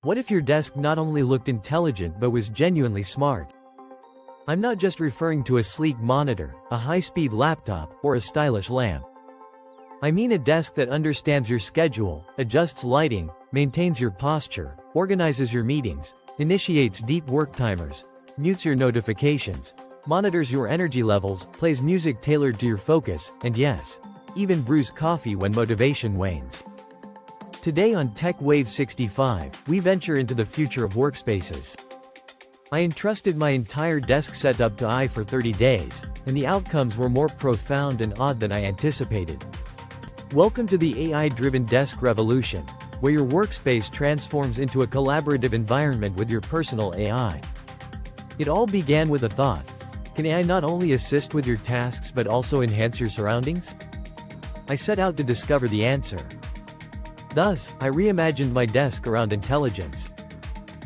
What if your desk not only looked intelligent but was genuinely smart? I'm not just referring to a sleek monitor, a high-speed laptop, or a stylish lamp. I mean a desk that understands your schedule, adjusts lighting, maintains your posture, organizes your meetings, initiates deep work timers, mutes your notifications, monitors your energy levels, plays music tailored to your focus, and yes, even brews coffee when motivation wanes. Today on Tech Wave 65, we venture into the future of workspaces. I entrusted my entire desk setup to AI for 30 days, and the outcomes were more profound and odd than I anticipated. Welcome to the AI-driven desk revolution, where your workspace transforms into a collaborative environment with your personal AI. It all began with a thought. Can AI not only assist with your tasks but also enhance your surroundings? I set out to discover the answer. Thus, I reimagined my desk around intelligence.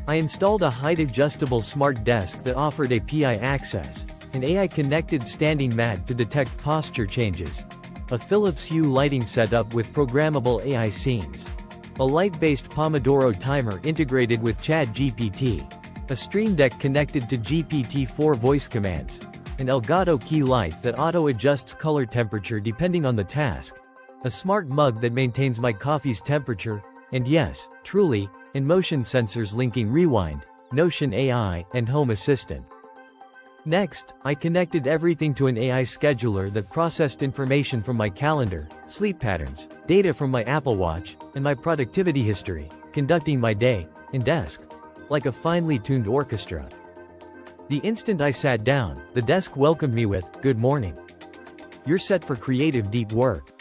I installed a height-adjustable smart desk that offered API access, an AI-connected standing mat to detect posture changes, a Philips Hue lighting setup with programmable AI scenes, a light-based Pomodoro timer integrated with ChatGPT, a Stream Deck connected to GPT-4 voice commands, an Elgato key light that auto-adjusts color temperature depending on the task, a smart mug that maintains my coffee's temperature, and yes, truly, and motion sensors linking Rewind, Notion AI, and Home Assistant. Next, I connected everything to an AI scheduler that processed information from my calendar, sleep patterns, data from my Apple Watch, and my productivity history, conducting my day and desk like a finely tuned orchestra. The instant I sat down, the desk welcomed me with, "Good morning. You're set for creative deep work."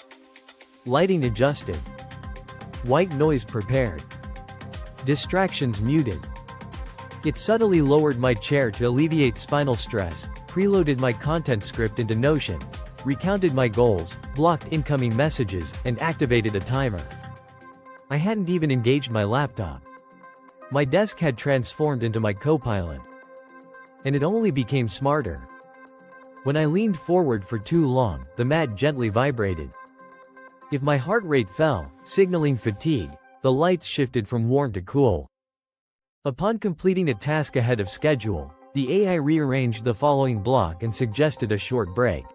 Lighting adjusted. White noise prepared. Distractions muted. It subtly lowered my chair to alleviate spinal stress, preloaded my content script into Notion, recounted my goals, blocked incoming messages, and activated a timer. I hadn't even engaged my laptop. My desk had transformed into my co-pilot. And it only became smarter. When I leaned forward for too long, the mat gently vibrated. If my heart rate fell, signaling fatigue, the lights shifted from warm to cool. Upon completing a task ahead of schedule, the AI rearranged the following block and suggested a short break.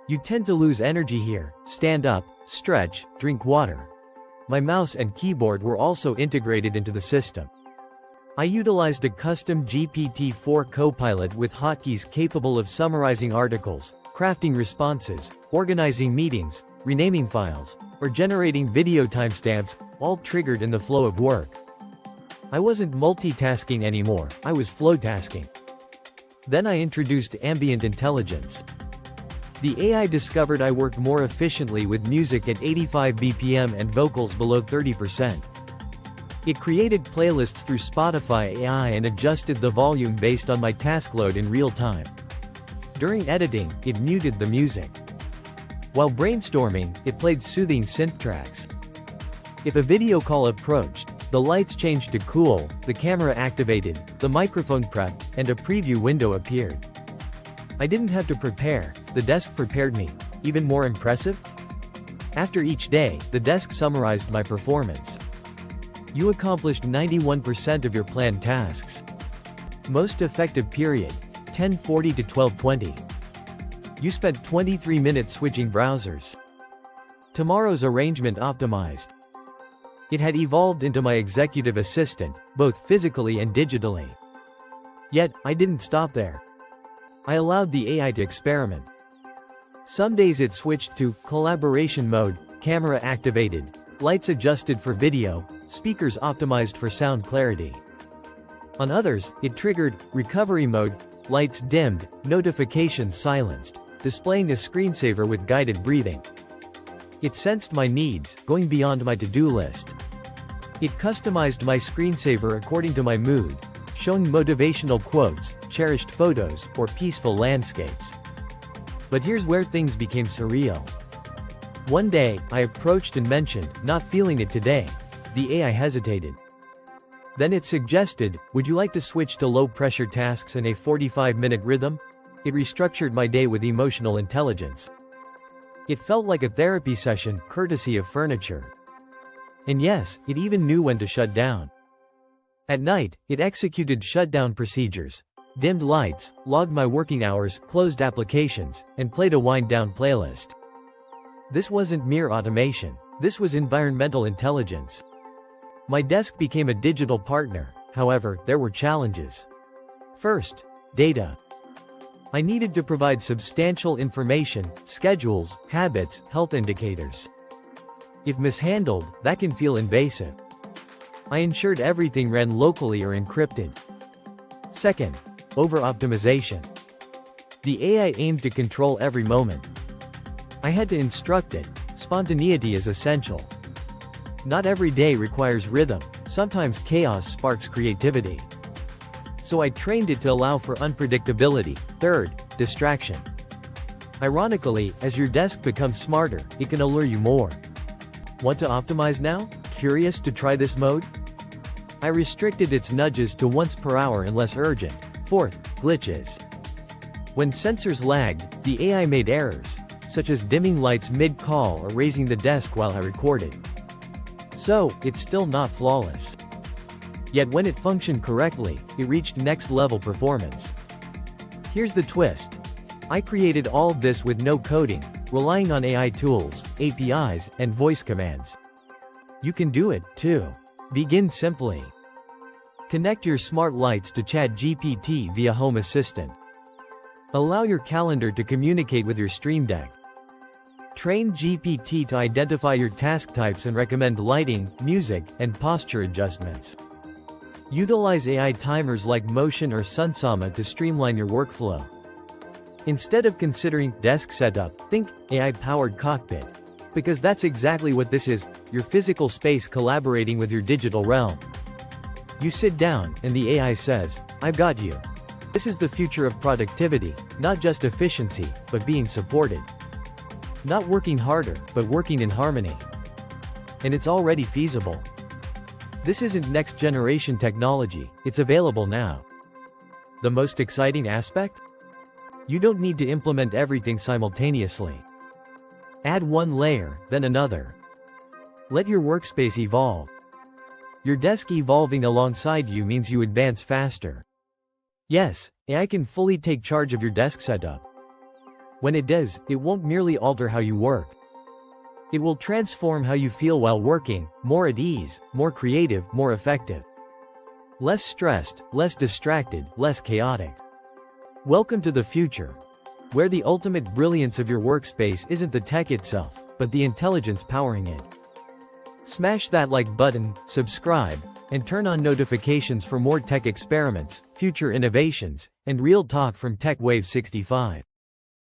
"You tend to lose energy here, stand up, stretch, drink water." My mouse and keyboard were also integrated into the system. I utilized a custom GPT-4 Copilot with hotkeys capable of summarizing articles, crafting responses, organizing meetings, renaming files, or generating video timestamps, all triggered in the flow of work. I wasn't multitasking anymore, I was flow-tasking. Then I introduced ambient intelligence. The AI discovered I worked more efficiently with music at 85 BPM and vocals below 30%. It created playlists through Spotify AI and adjusted the volume based on my task load in real time. During editing, it muted the music. While brainstorming, it played soothing synth tracks. If a video call approached, the lights changed to cool, the camera activated, the microphone prepped, and a preview window appeared. I didn't have to prepare, the desk prepared me. Even more impressive? After each day, the desk summarized my performance. "You accomplished 91% of your planned tasks. Most effective period, 10:40 to 12:20. You spent 23 minutes switching browsers. Tomorrow's arrangement optimized." It had evolved into my executive assistant, both physically and digitally. Yet, I didn't stop there. I allowed the AI to experiment. Some days it switched to collaboration mode, camera activated, lights adjusted for video, speakers optimized for sound clarity. On others, it triggered recovery mode, lights dimmed, notifications silenced, displaying a screensaver with guided breathing. It sensed my needs, going beyond my to-do list. It customized my screensaver according to my mood, showing motivational quotes, cherished photos, or peaceful landscapes. But here's where things became surreal. One day, I approached and mentioned, "Not feeling it today." The AI hesitated. Then it suggested, "Would you like to switch to low-pressure tasks in a 45-minute rhythm?" It restructured my day with emotional intelligence. It felt like a therapy session, courtesy of furniture. And yes, it even knew when to shut down. At night, it executed shutdown procedures, dimmed lights, logged my working hours, closed applications, and played a wind-down playlist. This wasn't mere automation. This was environmental intelligence. My desk became a digital partner. However, there were challenges. First, data. I needed to provide substantial information, schedules, habits, health indicators. If mishandled, that can feel invasive. I ensured everything ran locally or encrypted. Second, over-optimization. The AI aimed to control every moment. I had to instruct it. Spontaneity is essential. Not every day requires rhythm. Sometimes chaos sparks creativity. So I trained it to allow for unpredictability. Third, distraction. Ironically, as your desk becomes smarter, it can allure you more. Want to optimize now? Curious to try this mode? I restricted its nudges to once per hour unless urgent. Fourth, glitches. When sensors lagged, the AI made errors, such as dimming lights mid-call or raising the desk while I recorded. So, it's still not flawless. Yet when it functioned correctly, it reached next-level performance. Here's the twist. I created all this with no coding, relying on AI tools, APIs, and voice commands. You can do it, too. Begin simply. Connect your smart lights to ChatGPT via Home Assistant. Allow your calendar to communicate with your Stream Deck. Train GPT to identify your task types and recommend lighting, music, and posture adjustments. Utilize AI timers like Motion or Sunsama to streamline your workflow. Instead of considering desk setup, think AI-powered cockpit. Because that's exactly what this is, your physical space collaborating with your digital realm. You sit down, and the AI says, "I've got you." This is the future of productivity, not just efficiency, but being supported. Not working harder, but working in harmony. And it's already feasible. This isn't next-generation technology, it's available now. The most exciting aspect? You don't need to implement everything simultaneously. Add one layer, then another. Let your workspace evolve. Your desk evolving alongside you means you advance faster. Yes, AI can fully take charge of your desk setup. When it does, it won't merely alter how you work. It will transform how you feel while working, more at ease, more creative, more effective. Less stressed, less distracted, less chaotic. Welcome to the future, where the ultimate brilliance of your workspace isn't the tech itself, but the intelligence powering it. Smash that like button, subscribe, and turn on notifications for more tech experiments, future innovations, and real talk from TechWave 65.